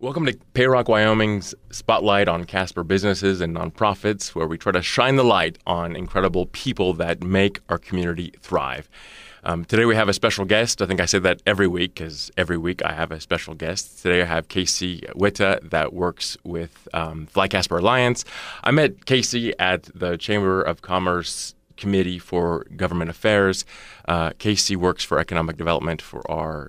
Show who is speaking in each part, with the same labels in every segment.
Speaker 1: Welcome to Payrock Wyoming's Spotlight on Casper businesses and nonprofits, where we try to shine the light on incredible people that make our community thrive. Today we have a special guest. I think I say that every week because every week I have a special guest. Today I have Casey Witta that works with Fly Casper Alliance. I met Casey at the Chamber of Commerce Committee for Government Affairs. Casey works for economic development for our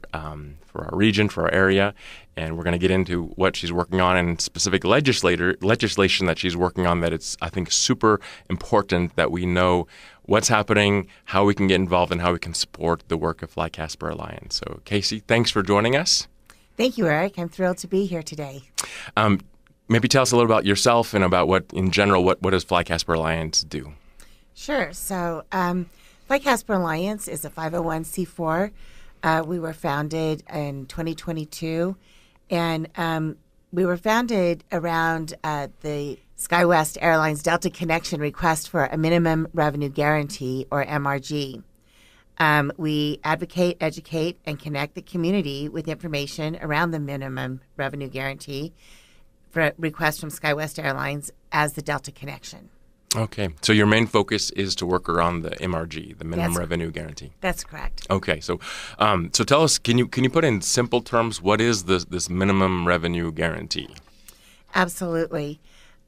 Speaker 1: region, for our area, and we're going to get into what she's working on and specific legislation that she's working on that it's, I think, super important that we know what's happening, how we can get involved, and how we can support the work of Fly Casper Alliance. So, Casey, thanks for joining us.
Speaker 2: Thank you, Eric. I'm thrilled to be here today.
Speaker 1: Maybe tell us a little about yourself and about what does Fly Casper Alliance do?
Speaker 2: Sure. So, Fly Casper Alliance is a 501c4. We were founded in 2022, and we were founded around the SkyWest Airlines Delta Connection request for a minimum revenue guarantee, or MRG. We advocate, educate, and connect the community with information around the minimum revenue guarantee for requests from SkyWest Airlines as the Delta Connection.
Speaker 1: Okay, so your main focus is to work around the MRG, the minimum revenue guarantee.
Speaker 2: That's correct.
Speaker 1: Okay, so tell us, can you put in simple terms what is this minimum revenue guarantee?
Speaker 2: Absolutely.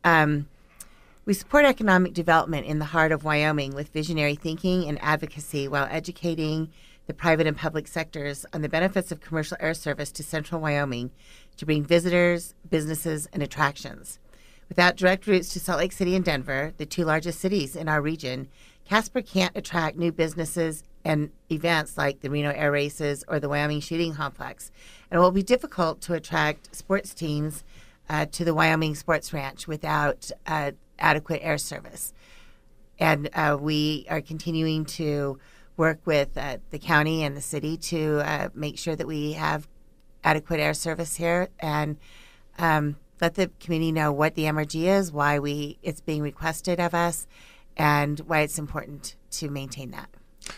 Speaker 2: We support economic development in the heart of Wyoming with visionary thinking and advocacy while educating the private and public sectors on the benefits of commercial air service to central Wyoming to bring visitors, businesses, and attractions. Without direct routes to Salt Lake City and Denver, the two largest cities in our region, Casper can't attract new businesses and events like the Reno Air Races or the Wyoming Shooting Complex. And it will be difficult to attract sports teams to the Wyoming Sports Ranch without adequate air service. And we are continuing to work with the county and the city to make sure that we have adequate air service here and let the community know what the MRG is, why it's being requested of us, and why it's important to maintain that.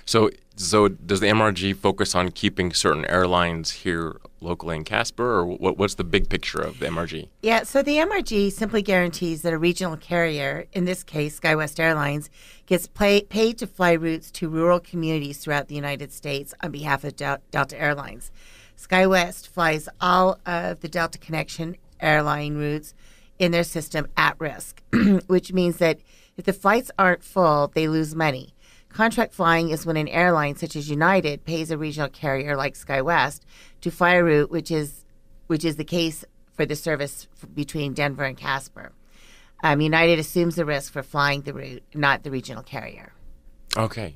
Speaker 1: So does the MRG focus on keeping certain airlines here locally in Casper, or what's the big picture of the MRG?
Speaker 2: Yeah, so the MRG simply guarantees that a regional carrier, in this case SkyWest Airlines, gets paid to fly routes to rural communities throughout the United States on behalf of Delta Airlines. SkyWest flies all of the Delta Connection airline routes in their system at risk, which means that if the flights aren't full, they lose money. Contract flying is when an airline such as United pays a regional carrier like SkyWest to fly a route, which is the case for the service between Denver and Casper. United assumes the risk for flying the route, not the regional carrier.
Speaker 1: Okay.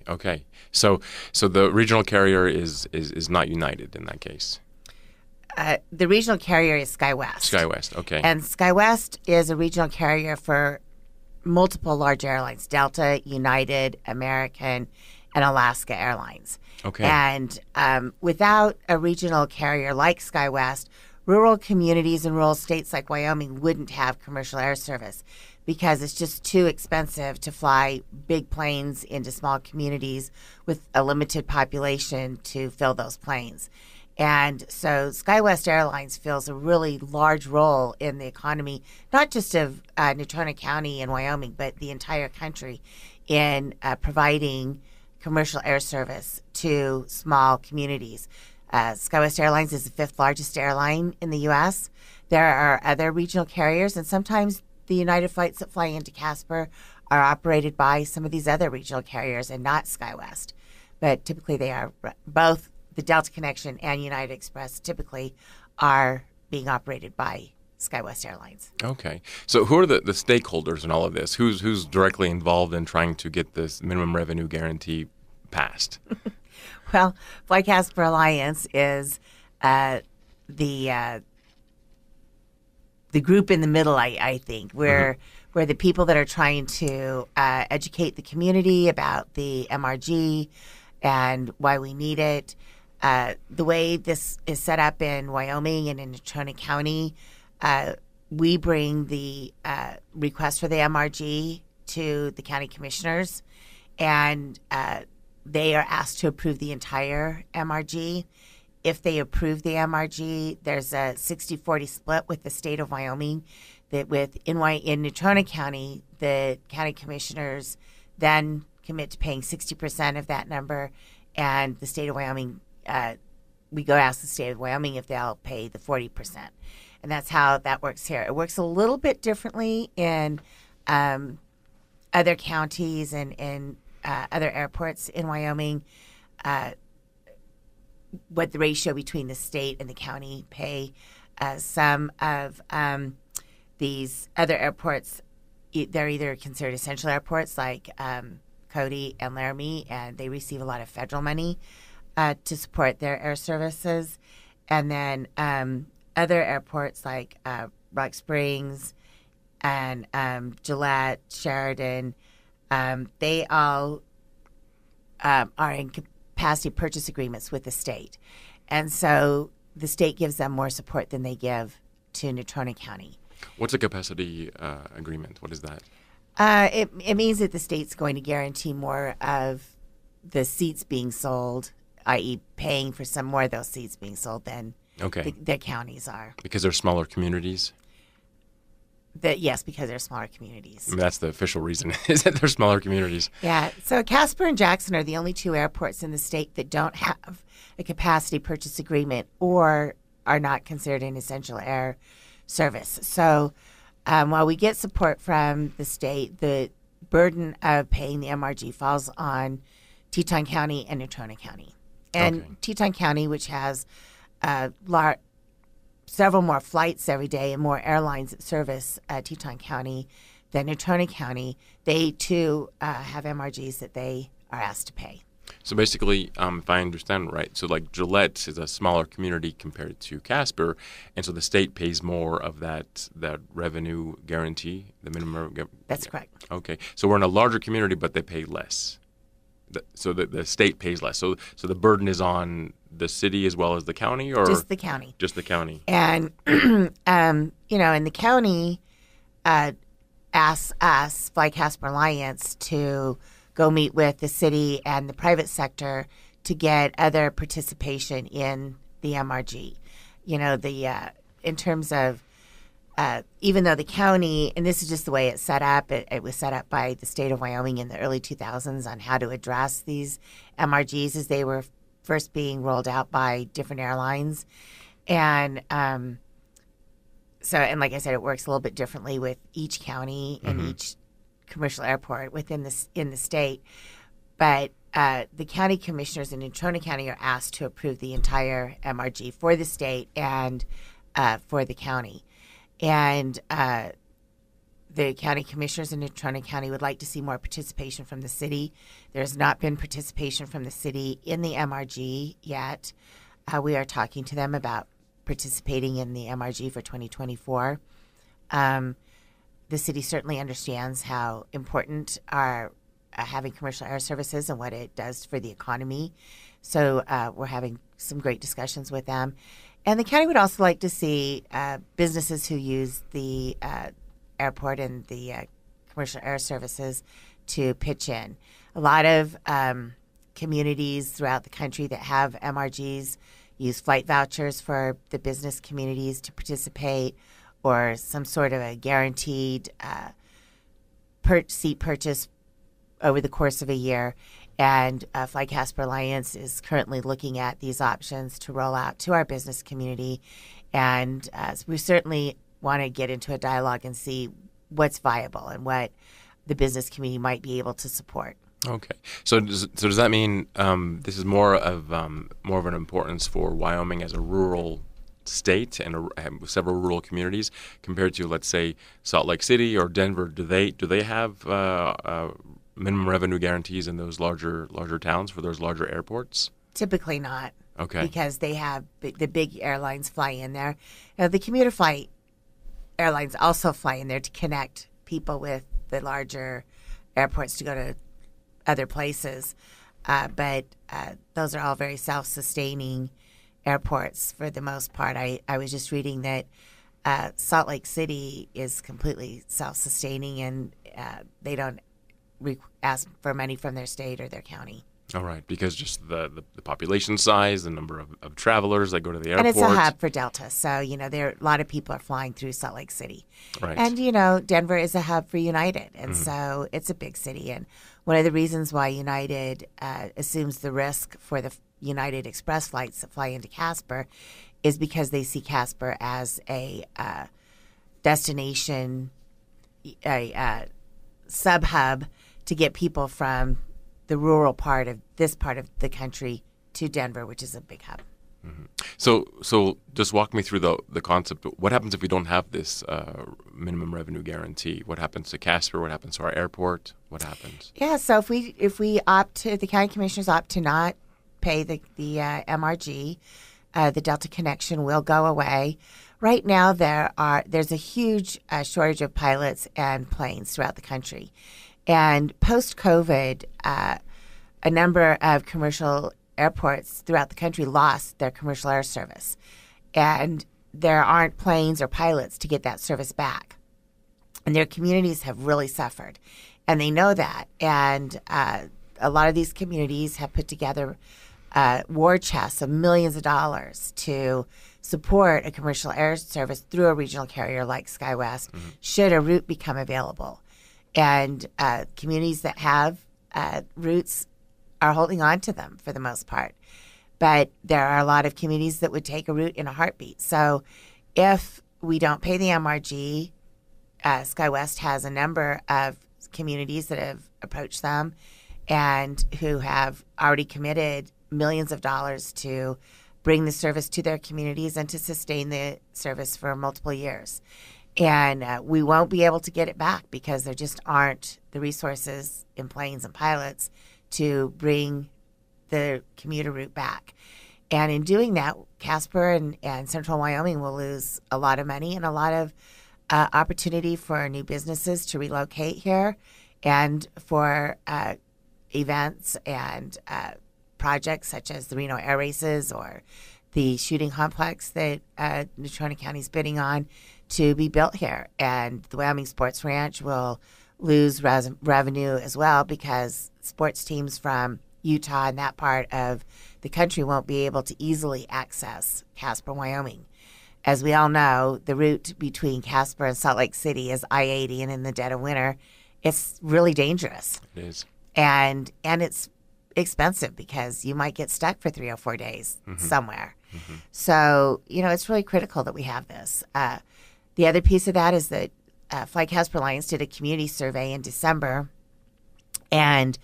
Speaker 1: So the regional carrier is not United in that case.
Speaker 2: The regional carrier is SkyWest.
Speaker 1: SkyWest, okay.
Speaker 2: And SkyWest is a regional carrier for multiple large airlines, Delta, United, American, and Alaska Airlines.
Speaker 1: Okay.
Speaker 2: And without a regional carrier like SkyWest, rural communities in rural states like Wyoming wouldn't have commercial air service because it's just too expensive to fly big planes into small communities with a limited population to fill those planes. And so SkyWest Airlines fills a really large role in the economy, not just of Natrona County and Wyoming, but the entire country in providing commercial air service to small communities. SkyWest Airlines is the fifth largest airline in the U.S. There are other regional carriers, and sometimes the United flights that fly into Casper are operated by some of these other regional carriers and not SkyWest. But typically they are both. The Delta Connection and United Express typically are being operated by SkyWest Airlines.
Speaker 1: Okay. So who are the stakeholders in all of this? Who's directly involved in trying to get this minimum revenue guarantee passed?
Speaker 2: Well, Fly Casper Alliance is the group in the middle, I think, where the people that are trying to educate the community about the MRG and why we need it. The way this is set up in Wyoming and in Natrona County, we bring the request for the MRG to the county commissioners, and they are asked to approve the entire MRG. if they approve the MRG, there's a 60-40 split with the state of Wyoming. That in Natrona County, the county commissioners then commit to paying 60% of that number, and the state of Wyoming, we go ask the state of Wyoming if they'll pay the 40%. And that's how that works here. It works a little bit differently in other counties and other airports in Wyoming. What the ratio between the state and the county pay. Some of these other airports, they're either considered essential airports like Cody and Laramie, and they receive a lot of federal money to support their air services. And then other airports like Rock Springs and Gillette, Sheridan, they all are in capacity purchase agreements with the state. And so the state gives them more support than they give to Natrona County.
Speaker 1: What's a capacity agreement? What is that?
Speaker 2: It means that the state's going to guarantee more of the seats being sold, i.e. paying for some more of those seats being sold than the counties are.
Speaker 1: Because they're smaller communities?
Speaker 2: Yes, because they're smaller communities.
Speaker 1: I mean, that's the official reason, is that they're smaller communities.
Speaker 2: Yeah. So Casper and Jackson are the only two airports in the state that don't have a capacity purchase agreement or are not considered an essential air service. So while we get support from the state, the burden of paying the MRG falls on Teton County and Natrona County. And Teton County, which has several more flights every day and more airlines that service Teton County than Natrona County, they too have MRGs that they are asked to pay.
Speaker 1: So basically, if I understand right, so like Gillette is a smaller community compared to Casper, and so the state pays more of that revenue guarantee, the minimum.
Speaker 2: That's correct.
Speaker 1: Okay, so we're in a larger community, but they pay less. So the state pays less. So the burden is on the city as well as the county, or
Speaker 2: just the county.
Speaker 1: Just the county.
Speaker 2: And and the county asks us, Fly Casper Alliance, to go meet with the city and the private sector to get other participation in the MRG. In terms of even though the county, and this is just the way it's set up, it was set up by the state of Wyoming in the early 2000s on how to address these MRGs as they were first being rolled out by different airlines. And and like I said, it works a little bit differently with each county and each commercial airport in the state. But the county commissioners in Natrona County are asked to approve the entire MRG for the state and for the county. And the county commissioners in Natrona County would like to see more participation from the city. There's not been participation from the city in the MRG yet. We are talking to them about participating in the MRG for 2024. The city certainly understands how important our having commercial air services and what it does for the economy. So we're having some great discussions with them. And the county would also like to see businesses who use the airport and the commercial air services to pitch in. A lot of communities throughout the country that have MRGs use flight vouchers for the business communities to participate, or some sort of a guaranteed seat purchase over the course of a year. And Fly Casper Alliance is currently looking at these options to roll out to our business community. And we certainly want to get into a dialogue and see what's viable and what the business community might be able to support.
Speaker 1: Okay. So does that mean this is more of an importance for Wyoming as a rural state and several rural communities compared to, let's say, Salt Lake City or Denver? Do they have minimum revenue guarantees in those larger towns for those larger airports?
Speaker 2: Typically not.
Speaker 1: Okay.
Speaker 2: Because they have the big airlines fly in there. The commuter flight airlines also fly in there to connect people with the larger airports to go to other places. But those are all very self-sustaining airports for the most part. I was just reading that Salt Lake City is completely self-sustaining, and they don't ask for money from their state or their county.
Speaker 1: All right, because just the population size, the number of travelers that go to the airport.
Speaker 2: And it's a hub for Delta. So, there a lot of people are flying through Salt Lake City.
Speaker 1: Right.
Speaker 2: And, Denver is a hub for United. And so it's a big city. And one of the reasons why United assumes the risk for the United Express flights that fly into Casper is because they see Casper as a destination, a sub-hub to get people from the rural part of the country to Denver, which is a big hub.
Speaker 1: Mm-hmm. So just walk me through the concept. What happens if we don't have this minimum revenue guarantee? What happens to Casper? What happens to our airport? What happens?
Speaker 2: Yeah, so if we opt to, the county commissioners opt to not pay the MRG, the Delta connection will go away. Right now, there's a huge shortage of pilots and planes throughout the country. And post-COVID, a number of commercial airports throughout the country lost their commercial air service. And there aren't planes or pilots to get that service back. And their communities have really suffered. And they know that. And a lot of these communities have put together war chests of millions of dollars to support a commercial air service through a regional carrier like SkyWest, should a route become available. And communities that have routes are holding on to them for the most part. But there are a lot of communities that would take a route in a heartbeat. So if we don't pay the MRG, SkyWest has a number of communities that have approached them and who have already committed millions of dollars to bring the service to their communities and to sustain the service for multiple years. And we won't be able to get it back because there just aren't the resources in planes and pilots to bring the commuter route back. And in doing that, Casper and Central Wyoming will lose a lot of money and a lot of opportunity for new businesses to relocate here and for events and projects such as the Reno Air Races or the shooting complex that Natrona County is bidding on to be built here. And the Wyoming Sports Ranch will lose revenue as well because sports teams from Utah and that part of the country won't be able to easily access Casper, Wyoming. As we all know, the route between Casper and Salt Lake City is I-80, and in the dead of winter, it's really dangerous.
Speaker 1: It is.
Speaker 2: And it's expensive because you might get stuck for 3 or 4 days somewhere. Mm-hmm. So, it's really critical that we have this. The other piece of that is that Fly Casper Alliance did a community survey in December, and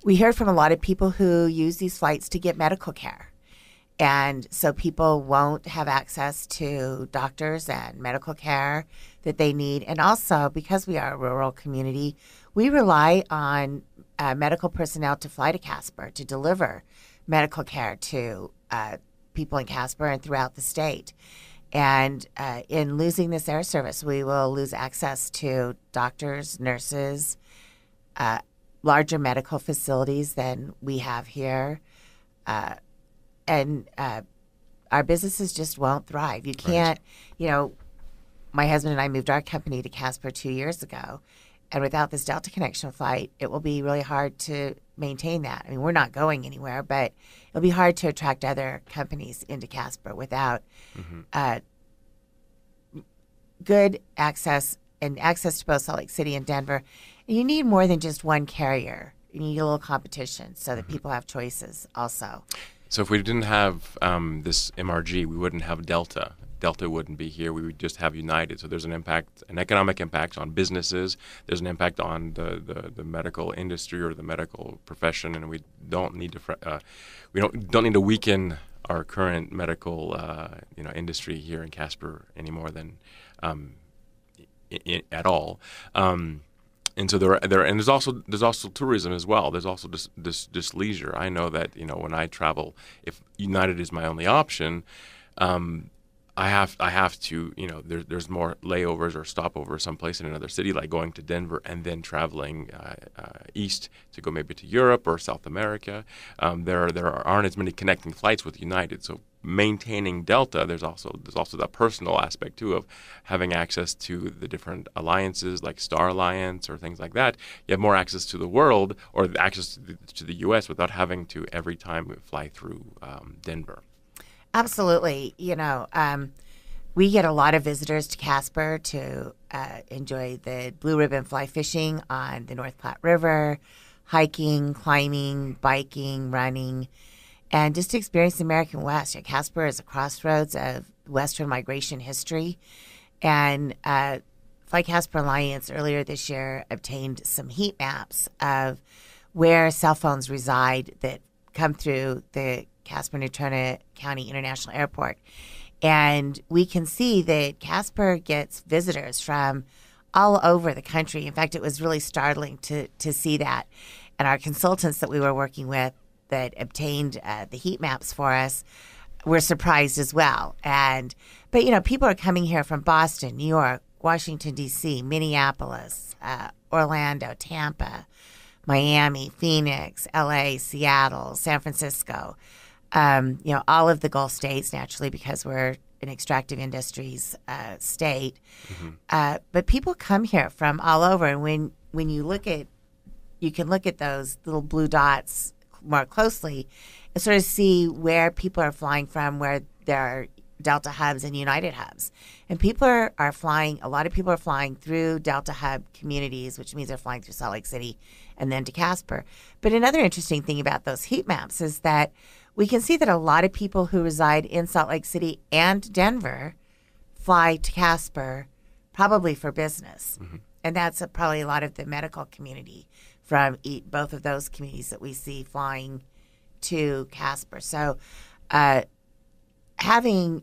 Speaker 2: we heard from a lot of people who use these flights to get medical care. And so people won't have access to doctors and medical care that they need. And also, because we are a rural community, we rely on medical personnel to fly to Casper to deliver medical care to people in Casper and throughout the state. And in losing this air service, we will lose access to doctors, nurses, larger medical facilities than we have here. And our businesses just won't thrive. You can't, my husband and I moved our company to Casper 2 years ago. And without this Delta Connection flight, it will be really hard to maintain that. I mean, we're not going anywhere, but it'll be hard to attract other companies into Casper without good access and access to both Salt Lake City and Denver. And you need more than just one carrier. You need a little competition so that people have choices also.
Speaker 1: So if we didn't have this MRG, we wouldn't have Delta. Delta wouldn't be here. We would just have United. So there's an impact, an economic impact on businesses. There's an impact on the medical industry or the medical profession, and we don't need to don't need to weaken our current medical industry here in Casper any more than at all. And so there's also tourism as well. There's also this leisure. I know that when I travel, if United is my only option, I have to there's more layovers or stopovers someplace in another city, like going to Denver and then traveling east to go maybe to Europe or South America. There aren't as many connecting flights with United, so maintaining Delta, there's also that personal aspect too of having access to the different alliances like Star Alliance or things like that. You have more access to the world or access to the U.S. without having to every time fly through Denver.
Speaker 2: Absolutely. We get a lot of visitors to Casper to enjoy the blue ribbon fly fishing on the North Platte River, hiking, climbing, biking, running, and just to experience the American West. Casper is a crossroads of Western migration history. And Fly Casper Alliance earlier this year obtained some heat maps of where cell phones reside that come through the Casper-Natrona County International Airport. And we can see that Casper gets visitors from all over the country. In fact, it was really startling to see that. And our consultants that we were working with that obtained the heat maps for us were surprised as well. But people are coming here from Boston, New York, Washington, D.C., Minneapolis, Orlando, Tampa, Miami, Phoenix, L.A., Seattle, San Francisco. All of the Gulf states, naturally, because we're an extractive industries state. Mm-hmm. But people come here from all over. And when you can look at those little blue dots more closely and sort of see where people are flying from, where there are Delta hubs and United hubs. And a lot of people are flying through Delta hub communities, which means they're flying through Salt Lake City and then to Casper. But another interesting thing about those heat maps is that we can see that a lot of people who reside in Salt Lake City and Denver fly to Casper, probably for business. Mm-hmm. And that's probably a lot of the medical community from both of those communities that we see flying to Casper. So having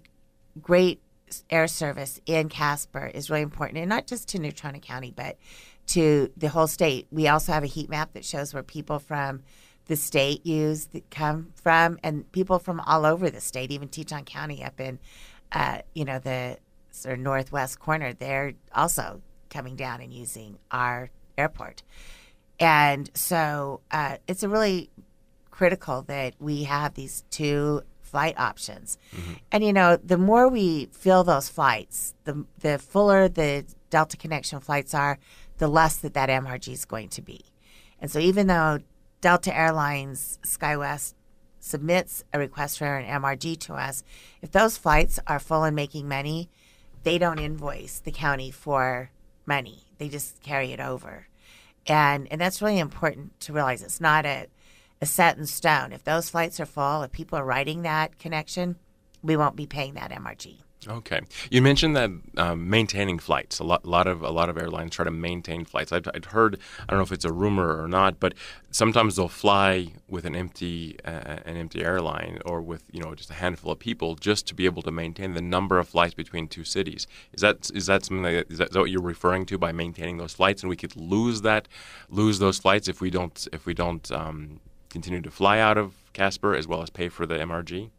Speaker 2: great air service in Casper is really important, and not just to Natrona County, but to the whole state. We also have a heat map that shows where people from the state come from, and people from all over the state, even Teton County up in, the sort of northwest corner, they're also coming down and using our airport. And so it's a really critical that we have these two flight options. Mm-hmm. And, the more we fill those flights, the fuller the Delta Connection flights are, the less that MRG is going to be. And so even though Delta Airlines SkyWest submits a request for an MRG to us, if those flights are full and making money, they don't invoice the county for money. They just carry it over. And that's really important to realize. It's not a set in stone. If those flights are full, if people are riding that connection, we won't be paying that MRG.
Speaker 1: Okay, you mentioned that maintaining flights. A lot of airlines try to maintain flights. I'd heard, I don't know if it's a rumor or not, but sometimes they'll fly with an empty airline or with just a handful of people just to be able to maintain the number of flights between two cities. Is that something is that what you're referring to by maintaining those flights? And we could lose those flights if we don't continue to fly out of Casper as well as pay for the MRG?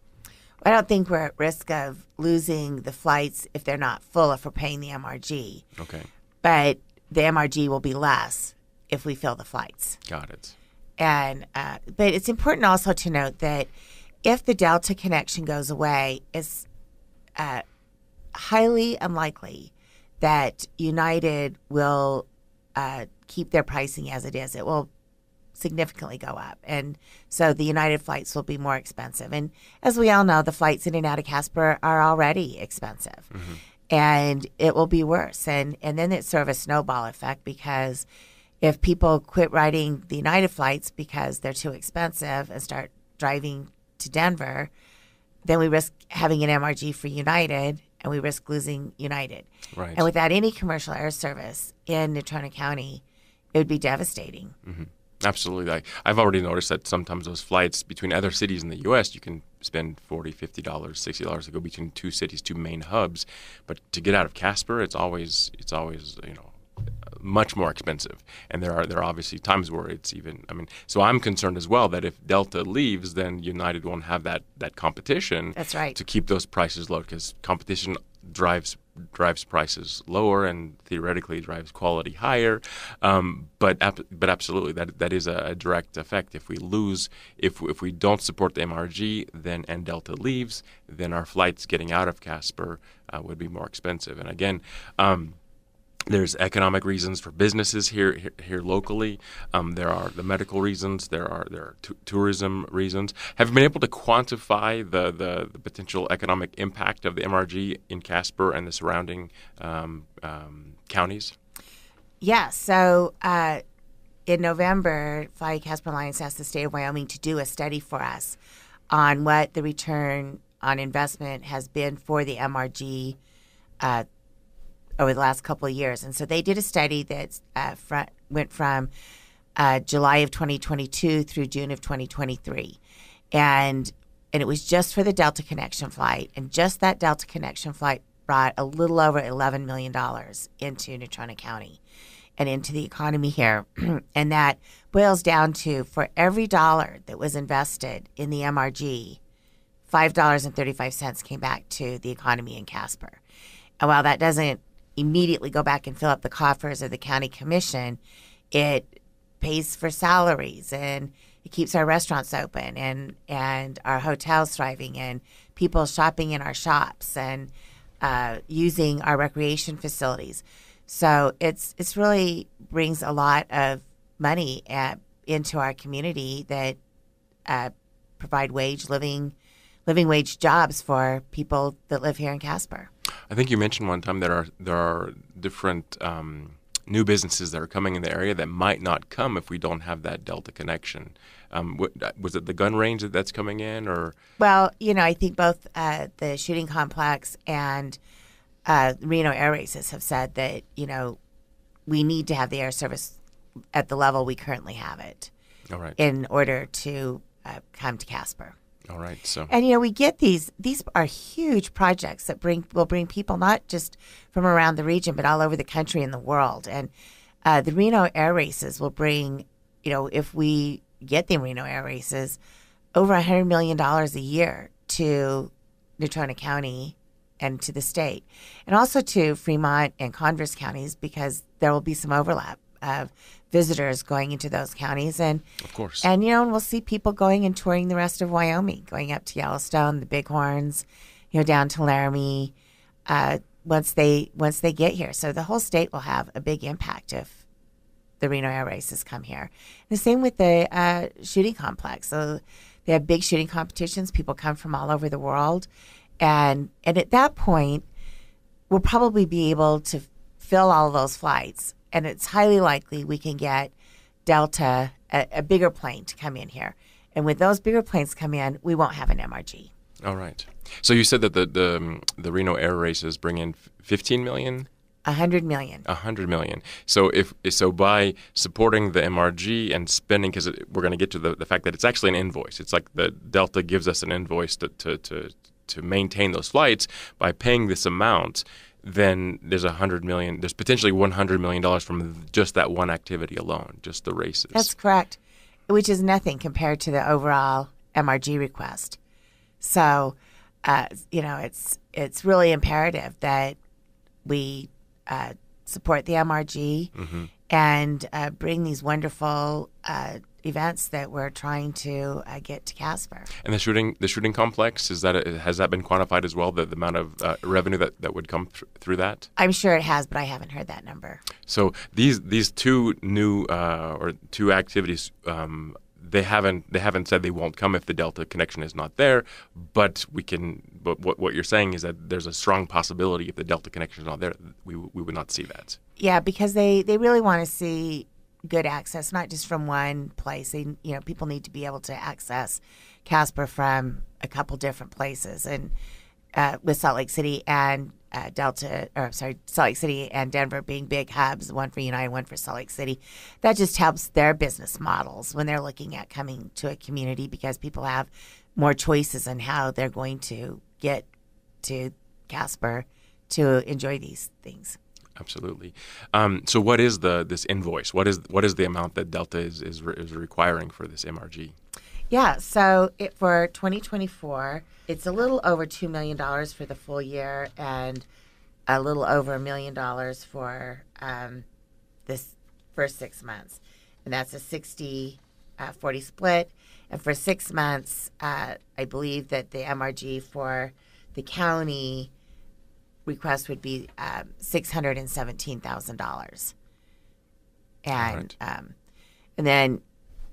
Speaker 2: I don't think we're at risk of losing the flights if they're not full, if we're paying the MRG.
Speaker 1: Okay.
Speaker 2: But the MRG will be less if we fill the flights.
Speaker 1: Got it.
Speaker 2: And but it's important also to note that if the Delta connection goes away, it's highly unlikely that United will keep their pricing as it is. It will significantly go up. And so the United flights will be more expensive. And as we all know, the flights in and out of Casper are already expensive. Mm-hmm. And it will be worse. And then it's sort of a snowball effect, because if people quit riding the United flights because they're too expensive and start driving to Denver, then we risk having an MRG for United, and we risk losing United.
Speaker 1: Right.
Speaker 2: And without any commercial air service in Natrona County, it would be devastating.
Speaker 1: Mm-hmm. Absolutely. I've already noticed that sometimes those flights between other cities in the U.S., you can spend $40, $50, $60 to go between two cities, two main hubs. But to get out of Casper, it's always much more expensive. And there are obviously times where it's even, so I'm concerned as well that if Delta leaves, then United won't have that competition.
Speaker 2: That's right.
Speaker 1: To keep those prices low, because competition drives prices lower and theoretically drives quality higher. But absolutely, that is a direct effect. If we lose, if we don't support the MRG, then and Delta leaves, then our flights getting out of Casper would be more expensive. And again, there's economic reasons for businesses here locally. There are the medical reasons. There are tourism reasons. Have you been able to quantify the potential economic impact of the MRG in Casper and the surrounding counties?
Speaker 2: Yeah. So in November, Fly Casper Alliance asked the state of Wyoming to do a study for us on what the return on investment has been for the MRG over the last couple of years. And so they did a study that went from July of 2022 through June of 2023. And it was just for the Delta Connection flight. And just that Delta Connection flight brought a little over $11 million into Natrona County and into the economy here. And that boils down to, for every dollar that was invested in the MRG, $5.35 came back to the economy in Casper. And while that doesn't immediately go back and fill up the coffers of the county commission, it pays for salaries and it keeps our restaurants open and our hotels thriving and people shopping in our shops and using our recreation facilities. So it's really brings a lot of money into our community that provide living wage jobs for people that live here in Casper.
Speaker 1: I think you mentioned one time there are different new businesses that are coming in the area that might not come if we don't have that Delta connection. Was it the gun range that's coming in, or?
Speaker 2: Well, I think both the shooting complex and Reno Air Races have said that we need to have the air service at the level we currently have it,
Speaker 1: all right,
Speaker 2: in order to come to Casper.
Speaker 1: All right. So,
Speaker 2: and we get these are huge projects that will bring people not just from around the region but all over the country and the world. And the Reno Air Races will bring, if we get the Reno Air Races, over $100 million a year to Natrona County and to the state, and also to Fremont and Converse counties, because there will be some overlap of visitors going into those counties, and
Speaker 1: of course,
Speaker 2: and we'll see people going and touring the rest of Wyoming, going up to Yellowstone, the Bighorns, down to Laramie, once they get here. So the whole state will have a big impact if the Reno Air Races come here. The same with the shooting complex. So they have big shooting competitions. People come from all over the world, and at that point, we'll probably be able to fill all of those flights. And it's highly likely we can get Delta, a bigger plane, to come in here. And when those bigger planes come in, we won't have an MRG.
Speaker 1: All right. So you said that the Reno Air Races bring in $15 million?
Speaker 2: $100 million.
Speaker 1: $100 million. So so by supporting the MRG and spending, because we're going to get to the fact that it's actually an invoice. It's like the Delta gives us an invoice to maintain those flights. By paying this amount, then there's $100 million. There's potentially $100 million from just that one activity alone, just the races.
Speaker 2: That's correct, which is nothing compared to the overall MRG request. So, it's really imperative that we support the MRG and bring these wonderful events that we're trying to get to Casper.
Speaker 1: And the shooting complex, has that been quantified as well, the amount of revenue that would come through that?
Speaker 2: I'm sure it has, but I haven't heard that number.
Speaker 1: So these two new or two activities, they haven't said they won't come if the Delta connection is not there, but what you're saying is that there's a strong possibility if the Delta connection is not there, we would not see that.
Speaker 2: Yeah, because they really want to see good access, not just from one place. People need to be able to access Casper from a couple different places, and with Salt Lake City and Salt Lake City and Denver being big hubs, one for United, one for Salt Lake City, that just helps their business models when they're looking at coming to a community, because people have more choices on how they're going to get to Casper to enjoy these things.
Speaker 1: Absolutely. So what is this invoice? What is the amount that Delta is requiring for this MRG?
Speaker 2: Yeah, so for 2024, it's a little over $2 million for the full year and a little over $1 million for this first 6 months. And that's a 60-40 split. And for 6 months, I believe that the MRG for the county request would be $617,000. And
Speaker 1: Right.
Speaker 2: And then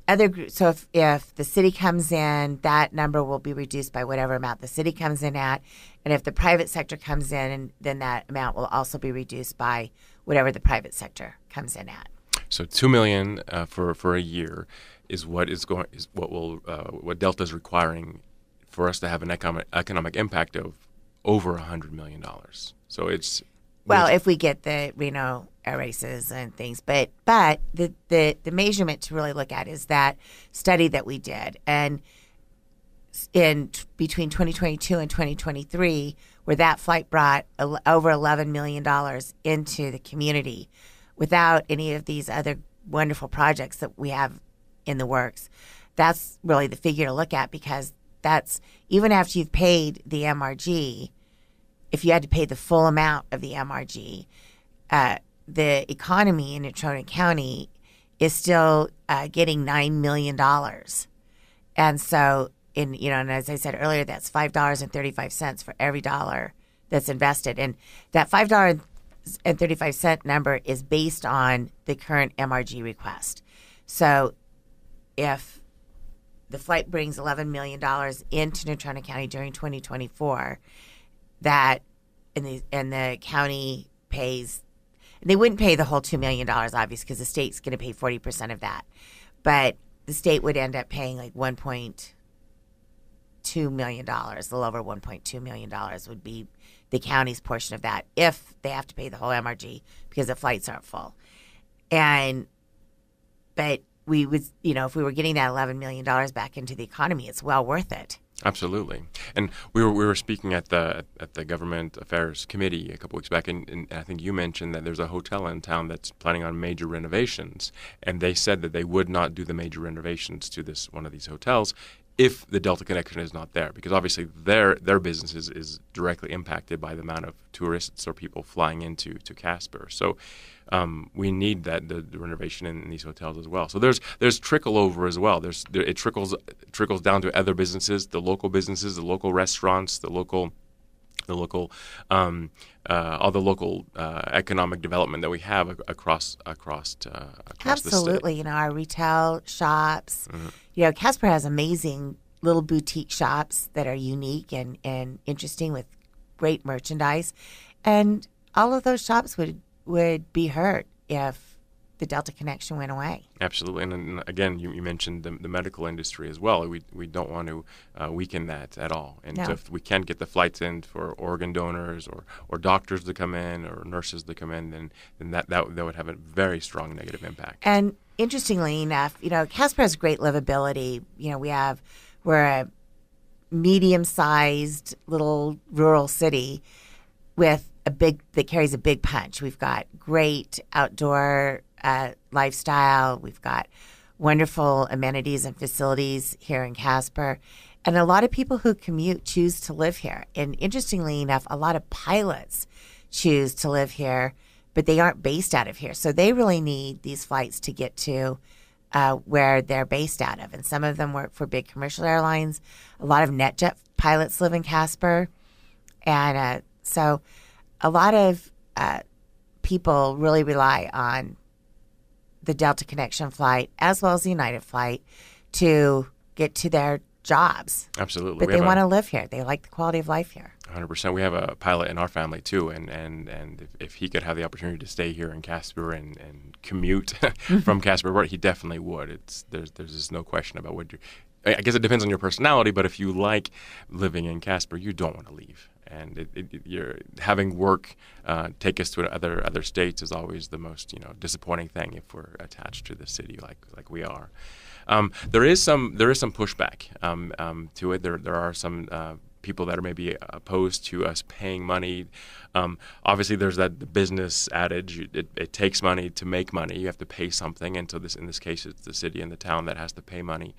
Speaker 2: other groups. So if the city comes in, that number will be reduced by whatever amount the city comes in at. And if the private sector comes in, then that amount will also be reduced by whatever the private sector comes in at.
Speaker 1: So $2 million for a year is what Delta is requiring for us to have an economic impact of over $100 million. So it's
Speaker 2: if we get the Reno air races and things, but the measurement to really look at is that study that we did, and between 2022 and 2023, where that flight brought over $11 million into the community, without any of these other wonderful projects that we have in the works. That's really the figure to look at, because that's even after you've paid the MRG. If you had to pay the full amount of the MRG, the economy in Natrona County is still getting $9 million. And so, and as I said earlier, that's $5.35 for every dollar that's invested. And that $5.35 number is based on the current MRG request. So if the flight brings $11 million into Natrona County during 2024, that and the county pays, they wouldn't pay the whole $2 million, obviously, because the state's going to pay 40% of that. But the state would end up paying like $1.2 million, a little over $1.2 million would be the county's portion of that if they have to pay the whole MRG because the flights aren't full. But we would, if we were getting that $11 million back into the economy, it's well worth it.
Speaker 1: Absolutely. And we were speaking at the Government Affairs Committee a couple weeks back, and I think you mentioned that there's a hotel in town that's planning on major renovations, and they said that they would not do the major renovations to one of these hotels if the Delta connection is not there, because obviously their business is directly impacted by the amount of tourists or people flying into Casper. So we need the renovation in these hotels as well. So there's trickle over as well. It trickles down to other businesses, the local restaurants, all the local economic development that we have across
Speaker 2: Absolutely.
Speaker 1: the state.
Speaker 2: Our retail shops. Mm-hmm. Casper has amazing little boutique shops that are unique and interesting with great merchandise. And all of those shops would be hurt if the Delta connection went away.
Speaker 1: Absolutely. And again, you mentioned the medical industry as well. We don't want to weaken that at all. And
Speaker 2: No.
Speaker 1: so if we can't get the flights in for organ donors or doctors to come in or nurses to come in, then that would have a very strong negative impact.
Speaker 2: And interestingly enough, Casper has great livability. We're a medium-sized little rural city with that carries a big punch. We've got great outdoor lifestyle. We've got wonderful amenities and facilities here in Casper. And a lot of people who commute choose to live here. And interestingly enough, a lot of pilots choose to live here, but they aren't based out of here. So they really need these flights to get to where they're based out of. And some of them work for big commercial airlines. A lot of NetJet pilots live in Casper. And so a lot of people really rely on the Delta Connection flight as well as the United flight to get to their jobs.
Speaker 1: Absolutely.
Speaker 2: But they want to live here. They like the quality of life here.
Speaker 1: 100%. We have a pilot in our family too, and if he could have the opportunity to stay here in Casper and commute from Casper, he definitely would. There's just no question about I guess it depends on your personality, but if you like living in Casper, you don't want to leave. And you're having work take us to other states is always the most disappointing thing if we're attached to the city like we are. There is some pushback to it. There are some people that are maybe opposed to us paying money. Obviously, there's the business adage: it takes money to make money. You have to pay something, and so in this case, it's the city and the town that has to pay money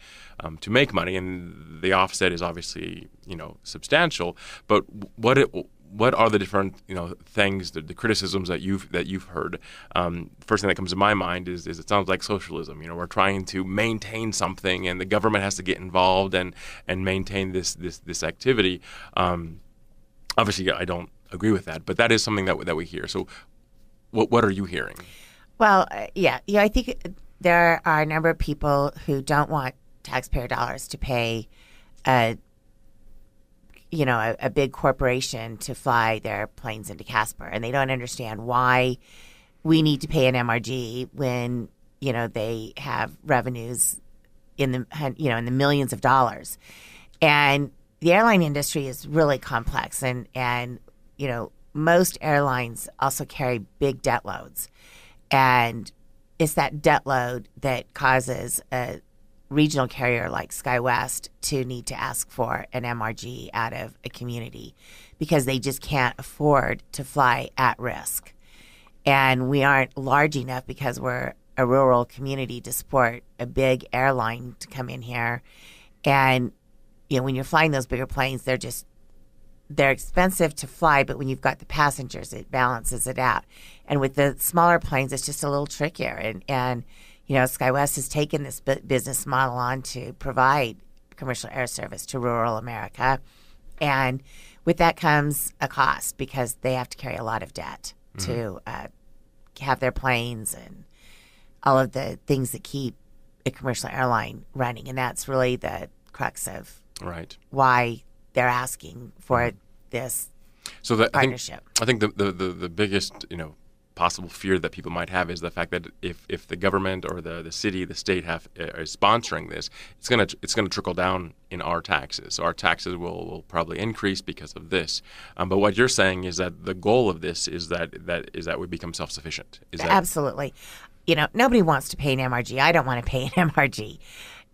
Speaker 1: to make money, and the offset is obviously substantial. But what are the different things, the criticisms that you've heard? First thing that comes to my mind is it sounds like socialism. We're trying to maintain something, and the government has to get involved and maintain this activity. Obviously, I don't agree with that, but that is something that we hear. So, what are you hearing?
Speaker 2: Well, yeah, I think there are a number of people who don't want taxpayer dollars to pay a big corporation to fly their planes into Casper, and they don't understand why we need to pay an MRG when they have revenues in the millions of dollars. And the airline industry is really complex, and most airlines also carry big debt loads, and it's that debt load that causes a regional carrier like SkyWest to need to ask for an MRG out of a community because they just can't afford to fly at risk. And we aren't large enough because we're a rural community to support a big airline to come in here. And when you're flying those bigger planes, they're expensive to fly, but when you've got the passengers, it balances it out. And with the smaller planes, it's just a little trickier. And SkyWest has taken this business model on to provide commercial air service to rural America. And with that comes a cost because they have to carry a lot of debt to have their planes and all of the things that keep a commercial airline running. And that's really the crux of why they're asking for this partnership.
Speaker 1: I think the biggest, possible fear that people might have is the fact that if the government or the city, the state is sponsoring this, it's gonna trickle down in our taxes. So our taxes will probably increase because of this. But what you're saying is that the goal of this is that we become self-sufficient.
Speaker 2: Absolutely. Nobody wants to pay an MRG. I don't want to pay an MRG.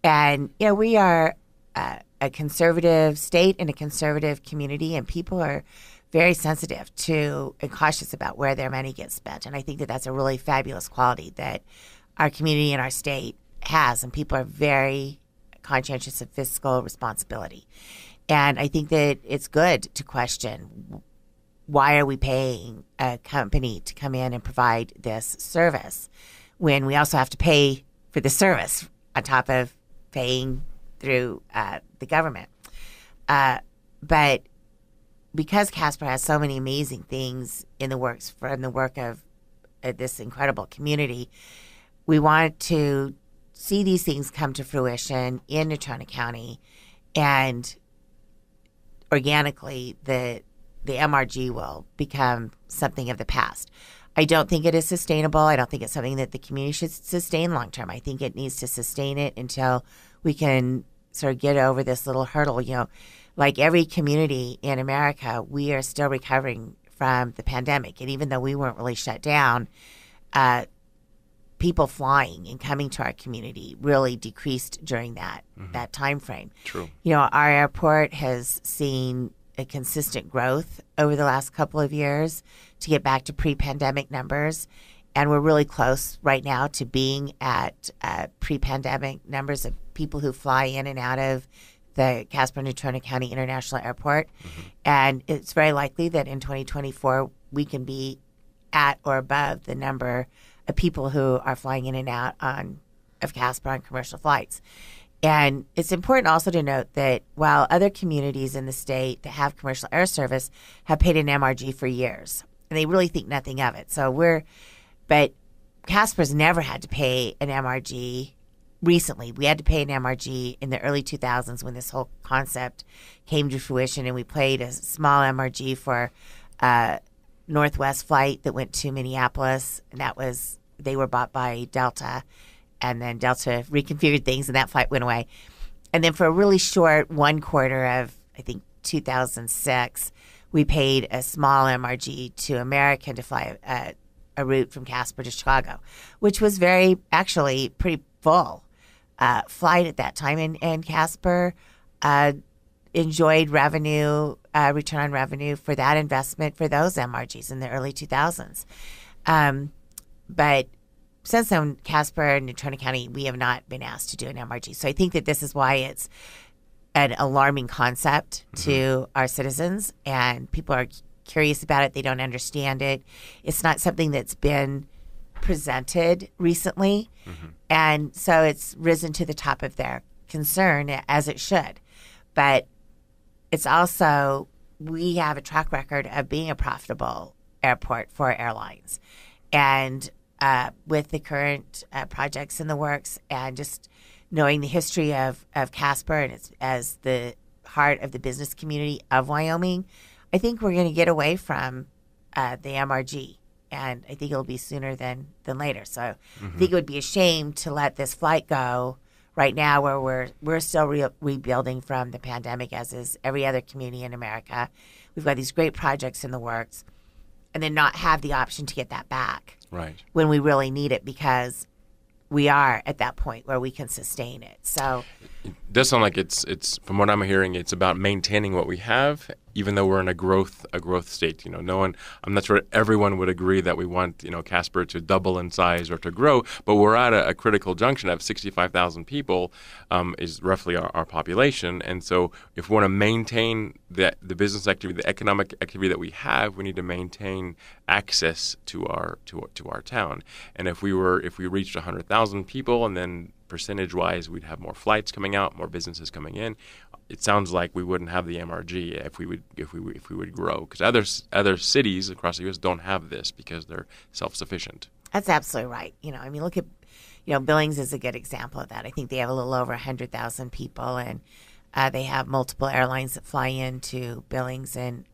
Speaker 2: And we are a conservative state and a conservative community, and people are very sensitive to and cautious about where their money gets spent. And I think that that's a really fabulous quality that our community and our state has. And people are very conscientious of fiscal responsibility. And I think that it's good to question, why are we paying a company to come in and provide this service when we also have to pay for the service on top of paying through the government? But because Casper has so many amazing things in the works from the work of this incredible community, we want to see these things come to fruition in Natrona County, and organically the MRG will become something of the past. I don't think it is sustainable. I don't think it's something that the community should sustain long term. I think it needs to sustain it until we can sort of get over this little hurdle. Like every community in America, we are still recovering from the pandemic. And even though we weren't really shut down, people flying and coming to our community really decreased during that time frame.
Speaker 1: True.
Speaker 2: Our airport has seen a consistent growth over the last couple of years to get back to pre-pandemic numbers. And we're really close right now to being at pre-pandemic numbers of people who fly in and out of the Casper-Natrona County International Airport. And it's very likely that in 2024, we can be at or above the number of people who are flying in and out of Casper on commercial flights. And it's important also to note that while other communities in the state that have commercial air service have paid an MRG for years, and they really think nothing of it. But Casper's never had to pay an MRG recently. We had to pay an MRG in the early 2000s when this whole concept came to fruition, and we paid a small MRG for a Northwest flight that went to Minneapolis, and they were bought by Delta, and then Delta reconfigured things, and that flight went away. And then for a really short 1 quarter of, I think, 2006, we paid a small MRG to American to fly a route from Casper to Chicago, which was actually pretty full flight at that time. And Casper enjoyed revenue, return on revenue for that investment for those MRGs in the early 2000s. But since then, Casper and Natrona County, we have not been asked to do an MRG. So I think that this is why it's an alarming concept to our citizens, and people are curious about it. They don't understand it. It's not something that's been presented recently, and so it's risen to the top of their concern, as it should. But it's also, we have a track record of being a profitable airport for airlines, and with the current projects in the works, and just knowing the history of Casper and it's as the heart of the business community of Wyoming, I think we're going to get away from the MRG. And I think it'll be sooner than later. So I think it would be a shame to let this flight go right now, where we're still rebuilding from the pandemic, as is every other community in America. We've got these great projects in the works, and then not have the option to get that back when we really need it, because we are at that point where we can sustain it. So
Speaker 1: it does sound like it's from what I'm hearing, it's about maintaining what we have, even though we're in a growth state. I'm not sure everyone would agree that we want, Casper to double in size or to grow, but we're at a critical junction of 65,000 people is roughly our population. And so if we want to maintain the business activity, the economic activity that we have, we need to maintain access to our town. And if we reached 100,000 people, and then percentage-wise we'd have more flights coming out, more businesses coming in, it sounds like we wouldn't have the MRG if we would grow, because other cities across the U.S. don't have this because they're self-sufficient.
Speaker 2: That's absolutely right. Look at, Billings is a good example of that. I think they have a little over 100,000 people, and they have multiple airlines that fly into Billings, and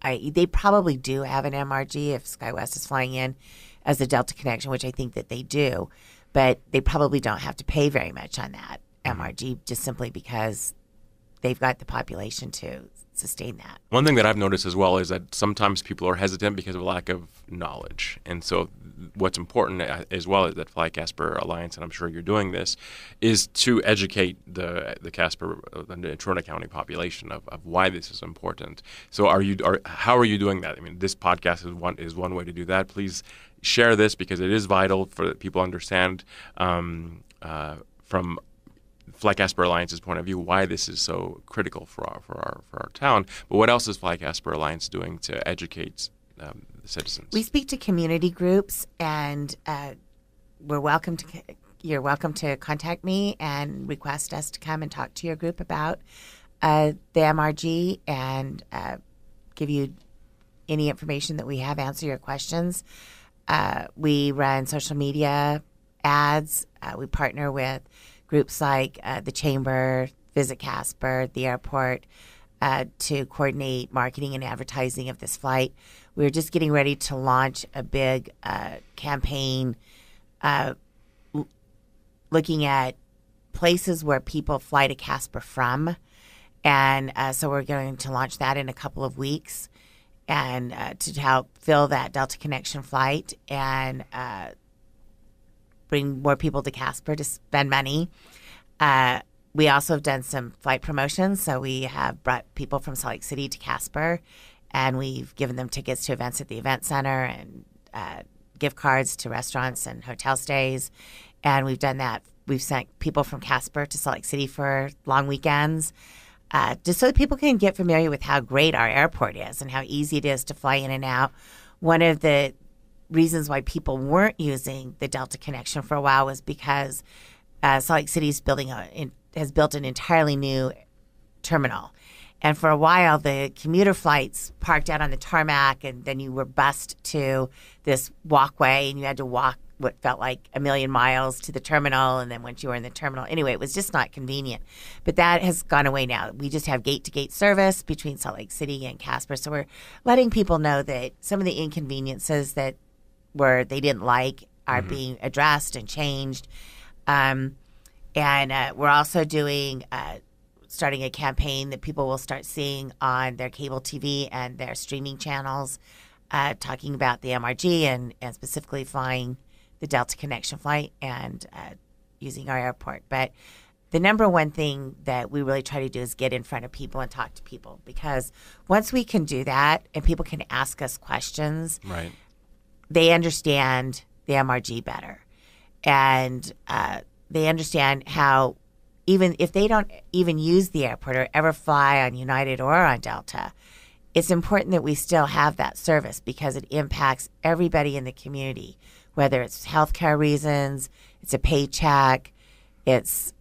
Speaker 2: they probably do have an MRG if SkyWest is flying in as a Delta connection, which I think that they do, but they probably don't have to pay very much on that MRG, just simply because they've got the population to sustain that.
Speaker 1: One thing that I've noticed as well is that sometimes people are hesitant because of lack of knowledge. And so what's important as well is that Fly Casper Alliance, and I'm sure you're doing this, is to educate the Casper, the Natrona County population of why this is important. So how are you doing that? I mean, this podcast is one way to do that. Please share this, because it is vital for people to understand from Fly Casper Alliance's point of view why this is so critical for our town. But what else is Fly Casper Alliance doing to educate the citizens?
Speaker 2: We speak to community groups, and you're welcome to contact me and request us to come and talk to your group about the MRG, and give you any information that we have, answer your questions. We run social media ads. We partner with groups like the Chamber, Visit Casper, the airport, to coordinate marketing and advertising of this flight. We're just getting ready to launch a big campaign looking at places where people fly to Casper from. And so we're going to launch that in a couple of weeks, and to help fill that Delta Connection flight and bring more people to Casper to spend money. We also have done some flight promotions. So we have brought people from Salt Lake City to Casper, and we've given them tickets to events at the event center and gift cards to restaurants and hotel stays. And we've done that. We've sent people from Casper to Salt Lake City for long weekends, just so that people can get familiar with how great our airport is and how easy it is to fly in and out. One of the reasons why people weren't using the Delta connection for a while was because Salt Lake City has built an entirely new terminal. And for a while, the commuter flights parked out on the tarmac, and then you were bused to this walkway, and you had to walk what felt like 1,000,000 miles to the terminal. And then once you were in the terminal, anyway, it was just not convenient. But that has gone away now. We just have gate-to-gate service between Salt Lake City and Casper. So we're letting people know that some of the inconveniences that they didn't like are being addressed and changed. And we're also starting a campaign that people will start seeing on their cable TV and their streaming channels, talking about the MRG and specifically flying the Delta Connection flight and using our airport. But the number one thing that we really try to do is get in front of people and talk to people, because once we can do that and people can ask us questions,
Speaker 1: Right.
Speaker 2: they understand the MRG better. And they understand how, even if they don't even use the airport or ever fly on United or on Delta, it's important that we still have that service because it impacts everybody in the community, whether it's healthcare reasons, it's a paycheck, it's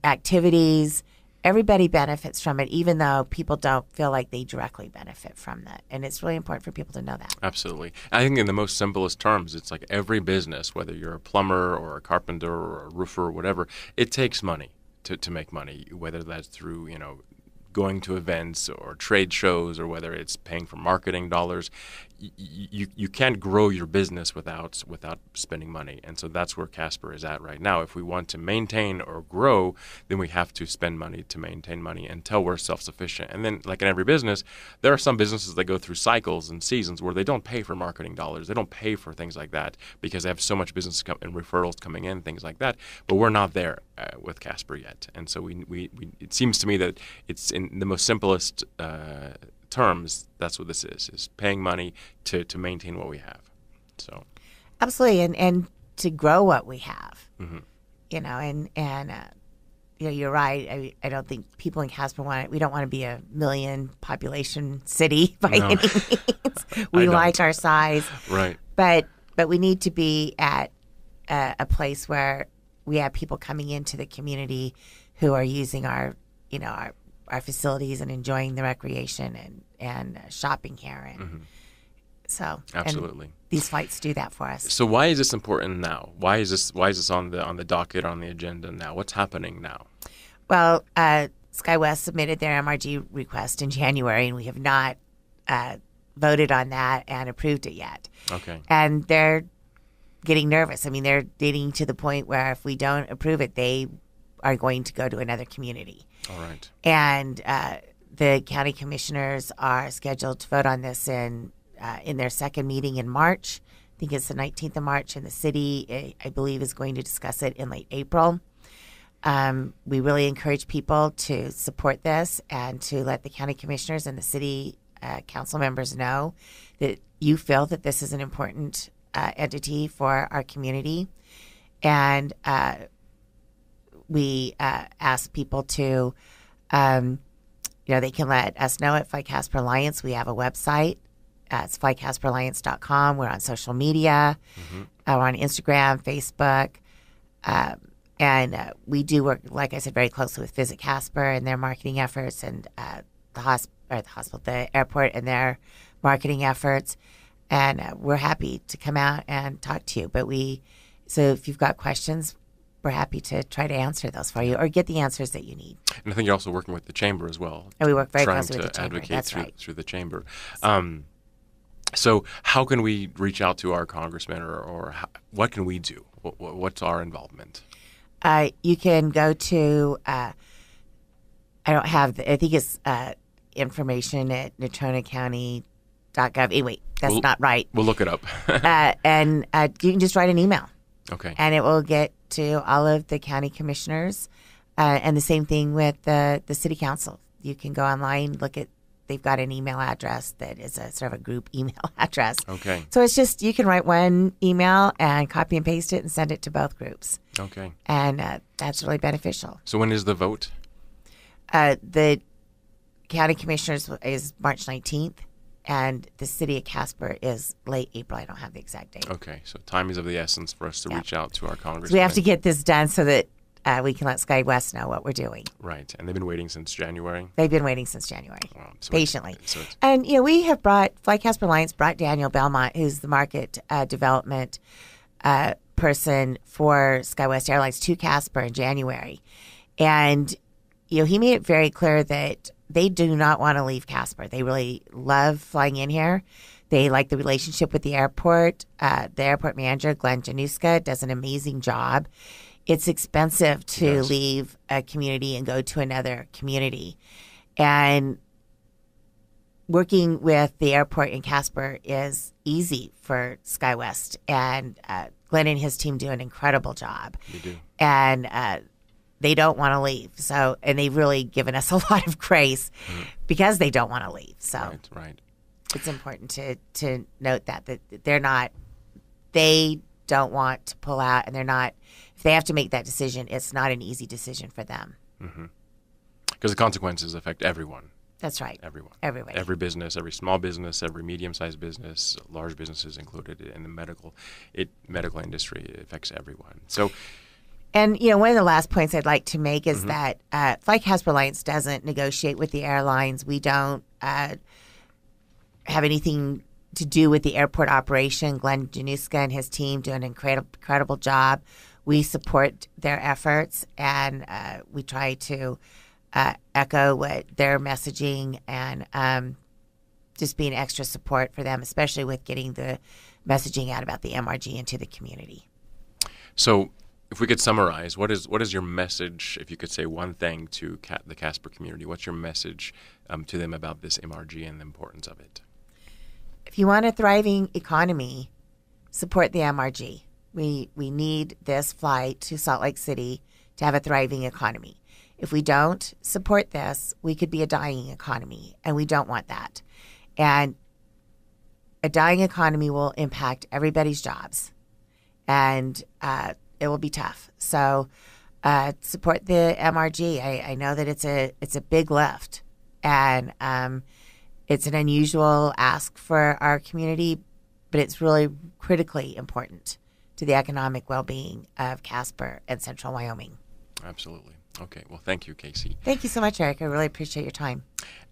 Speaker 2: activities. Everybody benefits from it, even though people don't feel like they directly benefit from that. And it's really important for people to know that.
Speaker 1: Absolutely. I think in the most simplest terms, it's like every business, whether you're a plumber or a carpenter or a roofer or whatever, it takes money to make money, whether that's through, going to events or trade shows, or whether it's paying for marketing dollars. You can't grow your business without spending money. And so that's where Casper is at right now. If we want to maintain or grow, then we have to spend money to maintain money until we're self-sufficient. And then, like in every business, there are some businesses that go through cycles and seasons where they don't pay for marketing dollars. They don't pay for things like that because they have so much business and referrals coming in, things like that. But we're not there with Casper yet. And so we it seems to me that it's in the most simplest terms, that's what this is paying money to maintain what we have. So
Speaker 2: absolutely, and to grow what we have,
Speaker 1: mm-hmm.
Speaker 2: You're right. I don't think people in Casper we don't want to be a million population city by any means. We like our size,
Speaker 1: right?
Speaker 2: But we need to be at a place where we have people coming into the community who are using our facilities and enjoying the recreation and shopping here. And
Speaker 1: mm-hmm.
Speaker 2: so
Speaker 1: absolutely,
Speaker 2: and these flights do that for us.
Speaker 1: So why is this important now? Why is this on the docket, on the agenda now? What's happening now?
Speaker 2: Well, SkyWest submitted their MRG request in January, and we have not voted on that and approved it yet.
Speaker 1: Okay. And
Speaker 2: they're getting nervous. I mean, they're getting to the point where if we don't approve it, they are going to go to another community.
Speaker 1: All right. And
Speaker 2: the county commissioners are scheduled to vote on this in their second meeting in March. I think it's the 19th of March, and the city, I believe, is going to discuss it in late April. We really encourage people to support this and to let the county commissioners and the city council members know that you feel that this is an important entity for our community. And we ask people to, they can let us know at FlyCasper Alliance. We have a website. It's flycasperalliance.com. We're on social media.
Speaker 1: mm-hmm.
Speaker 2: We're on Instagram, Facebook. And we do work, like I said, very closely with Visit Casper and their marketing efforts, and the airport and their marketing efforts. And we're happy to come out and talk to you. So if you've got questions, we're happy to try to answer those for you or get the answers that you need.
Speaker 1: And I think you're also working with the chamber as well.
Speaker 2: And we work very closely with the chamber.
Speaker 1: Trying to
Speaker 2: That's
Speaker 1: advocate
Speaker 2: right.
Speaker 1: through the chamber. So how can we reach out to our congressman, or what can we do? What's our involvement?
Speaker 2: You can go to, I think it's information at NatronaCounty.gov. Anyway, that's not right.
Speaker 1: We'll look it up.
Speaker 2: And you can just write an email.
Speaker 1: Okay.
Speaker 2: And it will get to all of the county commissioners. And the same thing with the city council. You can go online, they've got an email address that is a sort of a group email address.
Speaker 1: Okay.
Speaker 2: So it's just, you can write one email and copy and paste it and send it to both groups.
Speaker 1: Okay.
Speaker 2: And that's really beneficial.
Speaker 1: So when is the vote?
Speaker 2: The county commissioners is March 19th, and the city of Casper is late April. I don't have the exact date.
Speaker 1: Okay. So time is of the essence for us to reach out to our congressman.
Speaker 2: So we have to get this done so that we can let SkyWest know what we're doing.
Speaker 1: Right. And they've been waiting since January?
Speaker 2: They've been waiting since January, patiently.
Speaker 1: And
Speaker 2: we have FlyCasper Alliance brought Daniel Belmont, who's the market development person for SkyWest Airlines, to Casper in January. And, he made it very clear that they do not want to leave Casper. They really love flying in here. They like the relationship with the airport. The airport manager, Glenn Januska, does an amazing job. It's expensive to leave a community and go to another community. And working with the airport in Casper is easy for SkyWest, and Glenn and his team do an incredible job.
Speaker 1: You do.
Speaker 2: And they don't want to leave. So, and they've really given us a lot of grace because they don't want to leave. So,
Speaker 1: right.
Speaker 2: It's important to note that they don't want to pull out, and if they have to make that decision, it's not an easy decision for them.
Speaker 1: Because the consequences affect everyone.
Speaker 2: That's right.
Speaker 1: Everyone.
Speaker 2: Everybody.
Speaker 1: Every business, every small business, every medium-sized business, large businesses included in the medical industry. It affects everyone. So,
Speaker 2: and one of the last points I'd like to make is that Fly Casper Alliance doesn't negotiate with the airlines. We don't have anything to do with the airport operation. Glenn Januska and his team do an incredible job. We support their efforts, and we try to echo what their messaging, and just being extra support for them, especially with getting the messaging out about the MRG into the community.
Speaker 1: So, if we could summarize, what is your message? If you could say one thing to the Casper community, what's your message to them about this MRG and the importance of it?
Speaker 2: If you want a thriving economy, support the MRG. We need this flight to Salt Lake City to have a thriving economy. If we don't support this, we could be a dying economy, and we don't want that. And a dying economy will impact everybody's jobs, and it will be tough. So support the MRG. I know that it's a big lift, and it's an unusual ask for our community, but it's really critically important to the economic well-being of Casper and Central Wyoming.
Speaker 1: Absolutely. Okay. Well, thank you, Casey.
Speaker 2: Thank you so much, Eric. I really appreciate your time.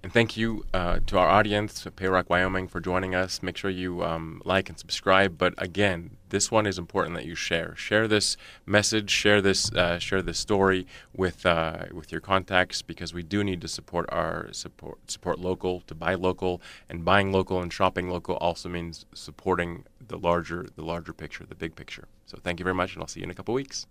Speaker 1: And thank you to our audience, Payrock Wyoming, for joining us. Make sure you like and subscribe. But again, this one is important that you share. Share this message. Share this story with your contacts, because we do need to support local, to buy local, and buying local and shopping local also means supporting the larger picture, the big picture. So thank you very much, and I'll see you in a couple weeks.